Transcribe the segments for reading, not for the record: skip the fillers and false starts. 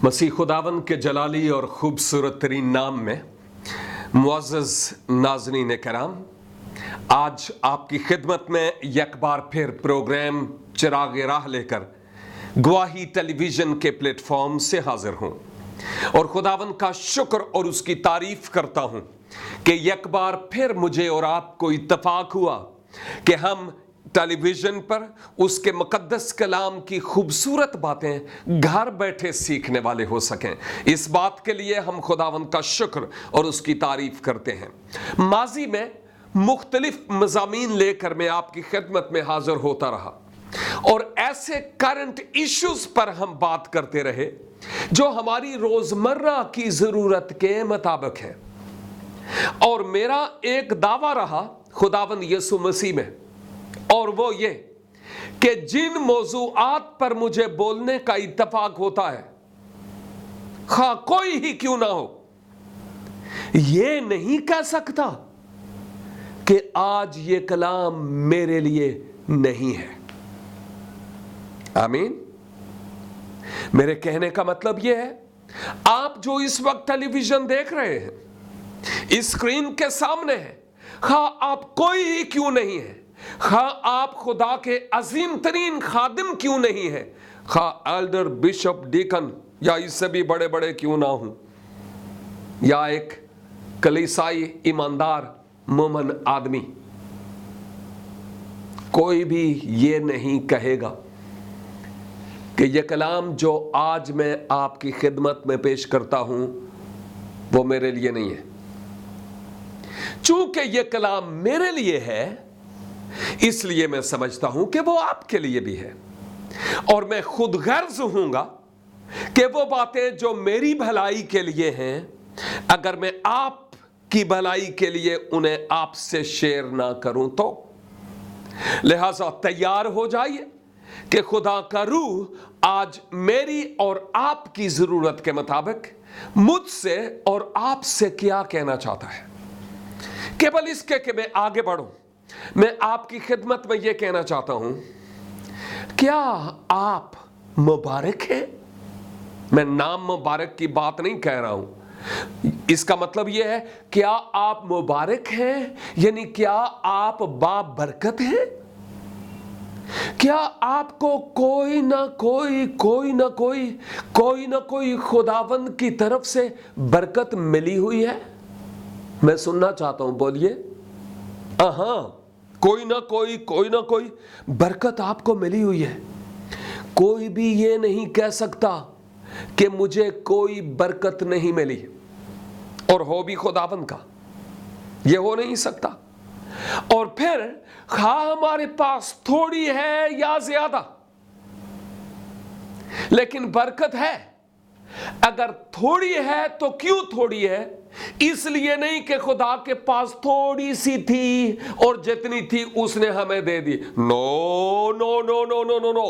मसीह खुदावन के जलाली और ख़ूबसूरत तरीन नाम में मुअज़्ज़ज़ नाज़रीन कराम, आज आपकी खिदमत में एक बार फिर प्रोग्राम चिराग राह लेकर गवाही टेलीविज़न के प्लेटफॉर्म से हाजिर हूँ और खुदावन का शुक्र और उसकी तारीफ़ करता हूँ कि एक बार फिर मुझे और आपको इत्तफाक हुआ कि हम टेलीविज़न पर उसके मुक़द्दस कलाम की खूबसूरत बातें घर बैठे सीखने वाले हो सकें। इस बात के लिए हम खुदावंद का शुक्र और उसकी तारीफ़ करते हैं। माजी में मुख्तलिफ मज़ामीन लेकर मैं आपकी खिदमत में हाज़िर होता रहा और ऐसे करंट इश्यूज़ पर हम बात करते रहे जो हमारी रोज़मर्रा की ज़रूरत के मुताबिक है। और मेरा एक दावा रहा खुदावंद यीशु मसीह में, और वो ये कि जिन मौज़ूआत पर मुझे बोलने का इत्तफाक होता है, खा कोई ही क्यों ना हो, ये नहीं कह सकता कि आज ये कलाम मेरे लिए नहीं है। आमीन। मेरे कहने का मतलब ये है, आप जो इस वक्त टेलीविजन देख रहे हैं, इस स्क्रीन के सामने है, खा आप कोई ही क्यों नहीं है, खा आप खुदा के अजीम तरीन खादिम क्यों नहीं है, खा एल्डर बिशप डीकन या इससे भी बड़े बड़े क्यों ना हूं, या एक कलीसाई ईमानदार मोमन आदमी, कोई भी ये नहीं कहेगा कि ये कलाम जो आज मैं आपकी खिदमत में पेश करता हूं वो मेरे लिए नहीं है। चूंकि ये कलाम मेरे लिए है, इसलिए मैं समझता हूं कि वो आपके लिए भी है, और मैं खुद गर्ज हूंगा कि वो बातें जो मेरी भलाई के लिए हैं, अगर मैं आपकी भलाई के लिए उन्हें आपसे शेयर ना करूं तो लिहाजा तैयार हो जाइए कि खुदा का रूह आज मेरी और आपकी जरूरत के मुताबिक मुझसे और आपसे क्या कहना चाहता है। केवल इसके कि मैं आगे बढ़ूं, मैं आपकी खिदमत में यह कहना चाहता हूं, क्या आप मुबारक हैं? मैं नाम मुबारक की बात नहीं कह रहा हूं, इसका मतलब यह है क्या आप मुबारक हैं, यानी क्या आप बाबरकत हैं? क्या आपको कोई ना कोई खुदावंद की तरफ से बरकत मिली हुई है? मैं सुनना चाहता हूं, बोलिए। हाँ, कोई ना कोई बरकत आपको मिली हुई है। कोई भी ये नहीं कह सकता कि मुझे कोई बरकत नहीं मिली, और हो भी खुदावंद का, ये हो नहीं सकता। और फिर खा हमारे पास थोड़ी है या ज्यादा, लेकिन बरकत है। अगर थोड़ी है तो क्यों थोड़ी है? इसलिए नहीं कि खुदा के पास थोड़ी सी थी और जितनी थी उसने हमें दे दी। No no no no no no no,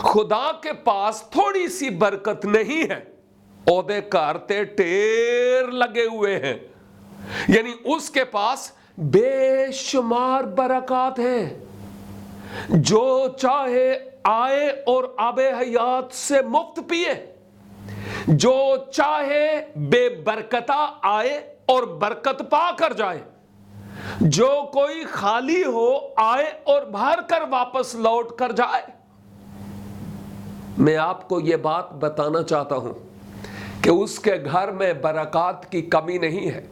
खुदा के पास थोड़ी सी बरकत नहीं है, ओदे कारते ढेर लगे हुए हैं, यानी उसके पास बेशुमार बरकत हैं। जो चाहे आए और आबे हयात से मुफ्त पिए, जो चाहे बेबरकता आए और बरकत पा कर जाए, जो कोई खाली हो आए और भर कर वापस लौट कर जाए। मैं आपको यह बात बताना चाहता हूं कि उसके घर में बरकत की कमी नहीं है,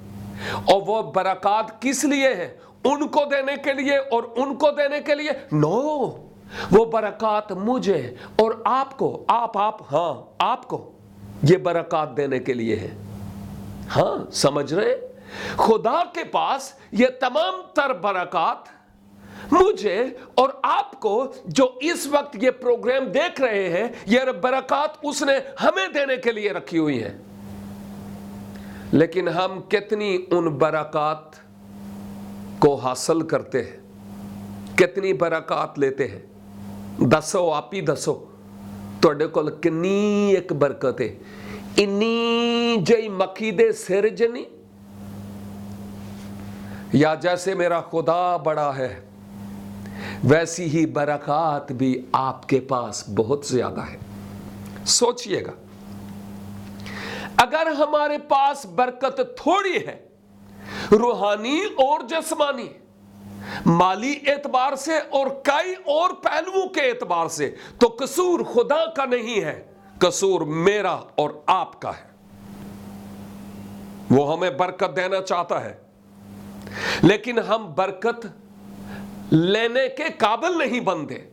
और वो बरकत किस लिए है? उनको देने के लिए और उनको देने के लिए? नो, वो बरकत मुझे और आपको, आपको ये बरकत देने के लिए है। हाँ, समझ रहे? खुदा के पास ये तमाम तर बरकत मुझे और आपको, जो इस वक्त ये प्रोग्राम देख रहे हैं, ये बरकत उसने हमें देने के लिए रखी हुई है। लेकिन हम कितनी उन बरकत को हासिल करते हैं, कितनी बरकत लेते हैं? दसो, आप ही दसो, तुहाडे कोल कितनी एक बरकत है? इन्नी जई मक्खी दे सिर जनी, या जैसे मेरा खुदा बड़ा है वैसी ही बरकत भी आपके पास बहुत ज्यादा है। सोचिएगा, अगर हमारे पास बरकत थोड़ी है, रूहानी और जिस्मानी, माली एतबार से और कई और पहलुओं के एतबार से, तो कसूर खुदा का नहीं है, कसूर मेरा और आपका है। वो हमें बरकत देना चाहता है, लेकिन हम बरकत लेने के काबिल नहीं बनते।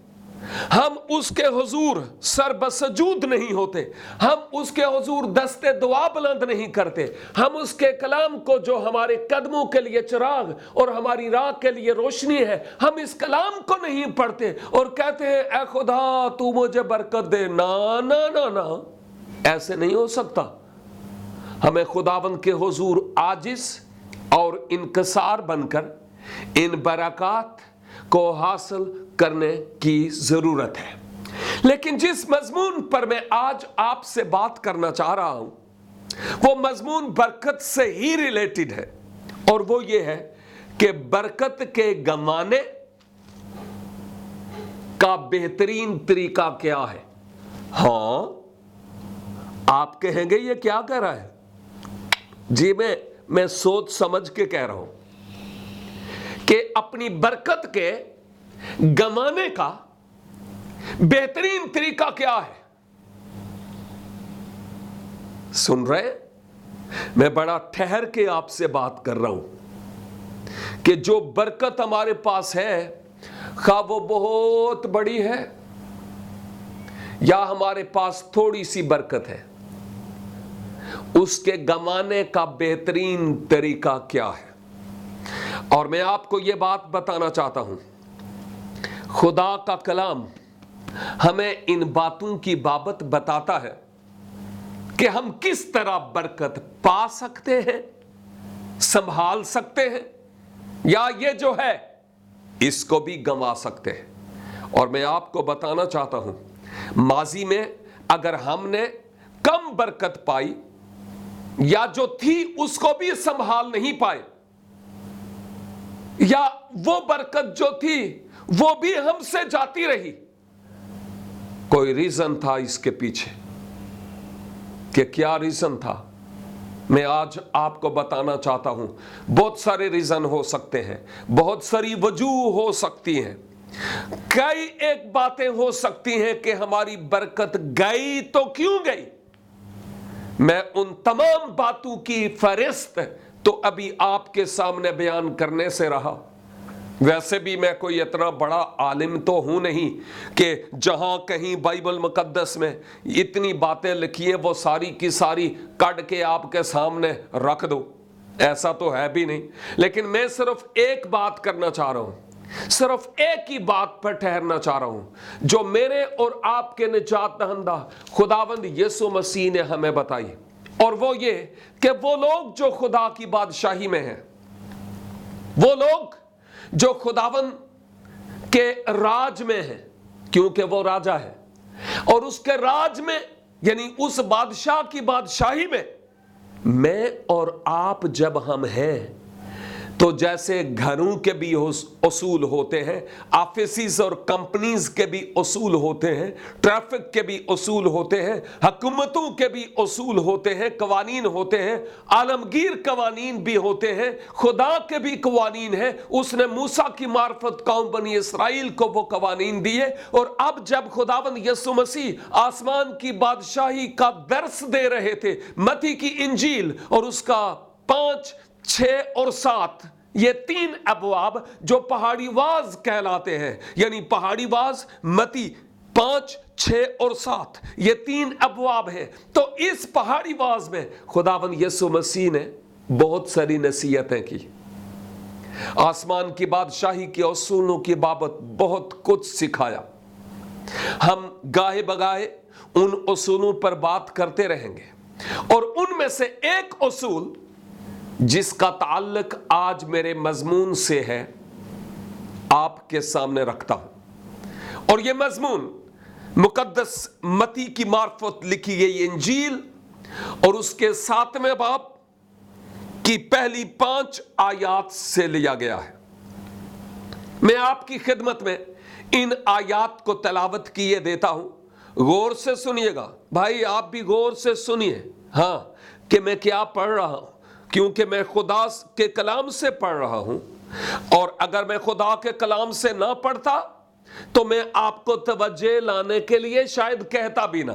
हम उसके हुजूर सर बसजूद नहीं होते, हम उसके हुजूर दस्ते दुआ बुलंद नहीं करते, हम उसके कलाम को, जो हमारे कदमों के लिए चिराग और हमारी राह के लिए रोशनी है, हम इस कलाम को नहीं पढ़ते और कहते हैं ऐ खुदा तू मुझे बरकत दे। ना ना ना ना, ऐसे नहीं हो सकता। हमें खुदावंद के हुजूर आजिज और इनकसार बनकर इन बरकत को हासिल करने की जरूरत है। लेकिन जिस मजमून पर मैं आज आपसे बात करना चाह रहा हूं, वो मजमून बरकत से ही रिलेटेड है, और वो ये है कि बरकत के गंवाने का बेहतरीन तरीका क्या है। हां, आप कहेंगे ये क्या कह रहा है? जी, मैं सोच समझ के कह रहा हूं कि अपनी बरकत के गंवाने का बेहतरीन तरीका क्या है। सुन रहे? मैं बड़ा ठहर के आपसे बात कर रहा हूं कि जो बरकत हमारे पास है, खा वो बहुत बड़ी है या हमारे पास थोड़ी सी बरकत है, उसके गंवाने का बेहतरीन तरीका क्या है। और मैं आपको यह बात बताना चाहता हूं, खुदा का कलाम हमें इन बातों की बाबत बताता है कि हम किस तरह बरकत पा सकते हैं, संभाल सकते हैं, या ये जो है इसको भी गंवा सकते हैं। और मैं आपको बताना चाहता हूं, माजी में अगर हमने कम बरकत पाई या जो थी उसको भी संभाल नहीं पाए, या वो बरकत जो थी वो भी हमसे जाती रही, कोई रीजन था इसके पीछे। कि क्या रीजन था, मैं आज आपको बताना चाहता हूं। बहुत सारे रीजन हो सकते हैं, बहुत सारी वजूह हो सकती हैं, कई एक बातें हो सकती हैं कि हमारी बरकत गई तो क्यों गई। मैं उन तमाम बातों की फहरिस्त तो अभी आपके सामने बयान करने से रहा। वैसे भी मैं कोई इतना बड़ा आलिम तो हूं नहीं कि जहां कहीं बाइबल मुकद्दस में इतनी बातें लिखी है वो सारी की सारी काट के आपके सामने रख दो, ऐसा तो है भी नहीं। लेकिन मैं सिर्फ एक बात करना चाह रहा हूं, सिर्फ एक ही बात पर ठहरना चाह रहा हूं जो मेरे और आपके निजात दहंदा खुदावंद यीशु मसीह ने हमें बताई, और वो ये कि वो लोग जो खुदा की बादशाही में हैं, वो लोग जो खुदावंद के राज में है, क्योंकि वो राजा है, और उसके राज में यानी उस बादशाह की बादशाही में मैं और आप जब हम हैं, तो जैसे घरों के भी उसूल होते हैं, ऑफिस और कंपनीज के भी उसूल होते हैं, ट्रैफिक के भी उसूल होते हैं, हुकूमतों के भी उसूल होते हैं, कवानीन होते हैं, आलमगीर कवानीन भी होते हैं, खुदा के भी कवानीन हैं। उसने मूसा की मार्फत कौम बनी इसराइल को वो कवानीन दिए, और अब जब खुदावंद यीशु मसीह आसमान की बादशाही का दर्स दे रहे थे, मत्ती की इंजील और उसका 5, 6 और 7 ये 3 अबवाब जो पहाड़ी वाज कहलाते हैं, यानी पहाड़ी वाज, मत्ती 5, 6 और 7 ये 3 अबवाब हैं। तो इस पहाड़ी वाज में खुदावंद यीशु मसीह ने बहुत सारी नसीहतें की, आसमान की बादशाही के उसूलों की बाबत बहुत कुछ सिखाया। हम गाहे बगाहे उन उसूलों पर बात करते रहेंगे, और उनमें से एक उसूल जिसका ताल्लुक आज मेरे मजमून से है आपके सामने रखता हूं। और यह मजमून मुकद्दस मत्ती की मार्फत लिखी गई इंजील और उसके 7वें बाब की पहली 5 आयात से लिया गया है। मैं आपकी खिदमत में इन आयात को तलावत किए देता हूं, गौर से सुनिएगा भाई, आप भी गौर से सुनिए हाँ कि मैं क्या पढ़ रहा हूं, क्योंकि मैं खुदा के कलाम से पढ़ रहा हूं। और अगर मैं खुदा के कलाम से ना पढ़ता तो मैं आपको तवज्जो लाने के लिए शायद कहता भी ना।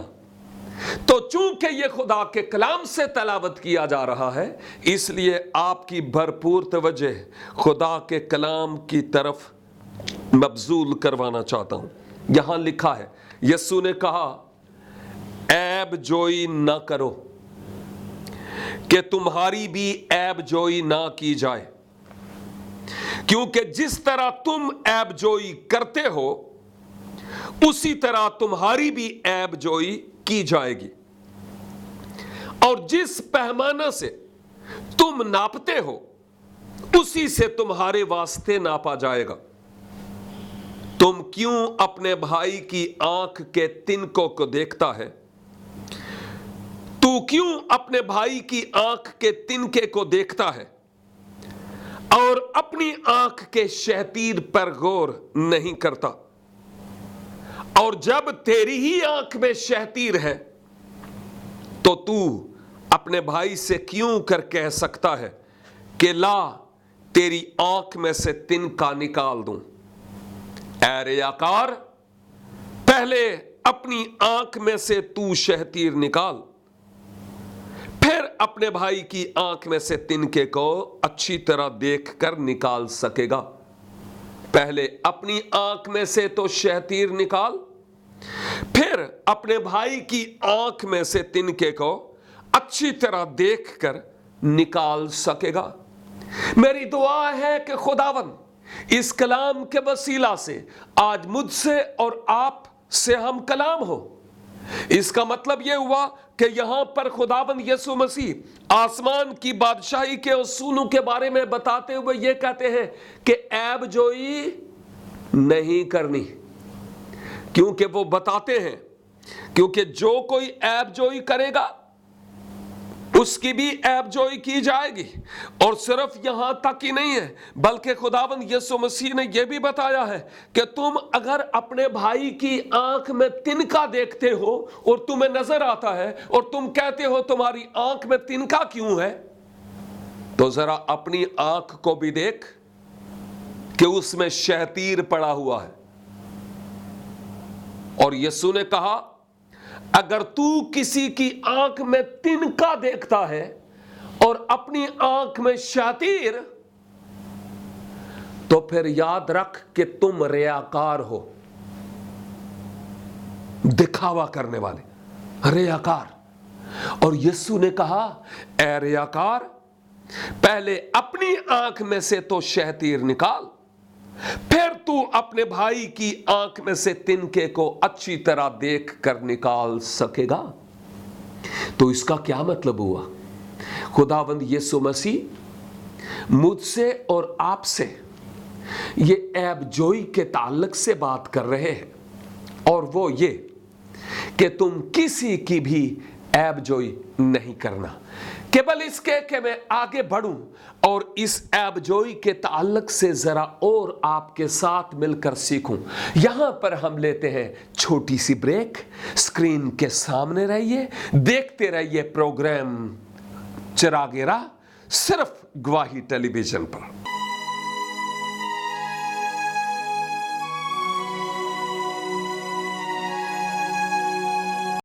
तो चूंकि ये खुदा के कलाम से तलावत किया जा रहा है, इसलिए आपकी भरपूर तवज्जो खुदा के कलाम की तरफ मबजूल करवाना चाहता हूं। यहां लिखा है, यीशु ने कहा ऐब जोई ना करो कि तुम्हारी भी ऐब जोई ना की जाए, क्योंकि जिस तरह तुम ऐब जोई करते हो उसी तरह तुम्हारी भी ऐब जोई की जाएगी। और जिस पैमाना से तुम नापते हो उसी से तुम्हारे वास्ते नापा जाएगा। तुम क्यों अपने भाई की आंख के तिनकों को देखता है? तू क्यों अपने भाई की आंख के तिनके को देखता है और अपनी आंख के शहतीर पर गौर नहीं करता? और जब तेरी ही आंख में शहतीर है तो तू अपने भाई से क्यों कर कह सकता है कि ला तेरी आंख में से तिनका निकाल दूं? ऐ रियाकार, पहले अपनी आंख में से तू शहतीर निकाल, फिर अपने भाई की आंख में से तिनके को अच्छी तरह देखकर निकाल सकेगा। पहले अपनी आंख में से तो शहतीर निकाल, फिर अपने भाई की आंख में से तिनके को अच्छी तरह देखकर निकाल सकेगा। मेरी दुआ है कि खुदावन इस कलाम के वसीला से आज मुझसे और आप से हम कलाम हो। इसका मतलब यह हुआ कि यहां पर खुदावन यीशु मसीह आसमान की बादशाही के उसूलों के बारे में बताते हुए यह कहते हैं कि ऐब जोई नहीं करनी, क्योंकि वो बताते हैं क्योंकि जो कोई ऐब जोई करेगा उसकी भी ऐब जोई की जाएगी। और सिर्फ यहां तक ही नहीं है, बल्कि खुदावंद यीशु मसीह ने यह भी बताया है कि तुम अगर अपने भाई की आंख में तिनका देखते हो और तुम्हें नजर आता है और तुम कहते हो तुम्हारी आंख में तिनका क्यों है, तो जरा अपनी आंख को भी देख कि उसमें शहतीर पड़ा हुआ है। और यीशु ने कहा अगर तू किसी की आंख में तिनका देखता है और अपनी आंख में शहतीर, तो फिर याद रख कि तुम रियाकार हो, दिखावा करने वाले रियाकार। और यीशु ने कहा ऐ रियाकार, पहले अपनी आंख में से तो शहतीर निकाल, फिर तू अपने भाई की आंख में से तिनके को अच्छी तरह देख कर निकाल सकेगा। तो इसका क्या मतलब हुआ? खुदावंद यीशु मसीह मुझसे और आपसे ये ऐब जोई के ताल्लुक से बात कर रहे हैं, और वो ये कि तुम किसी की भी ऐब जोई नहीं करना, केवल इसके कि मैं आगे बढ़ूं और इस ऐब जोई के ताल्लुक से जरा और आपके साथ मिलकर सीखूं। यहां पर हम लेते हैं छोटी सी ब्रेक। स्क्रीन के सामने रहिए, देखते रहिए प्रोग्राम चिरागे राह, सिर्फ गवाही टेलीविजन पर।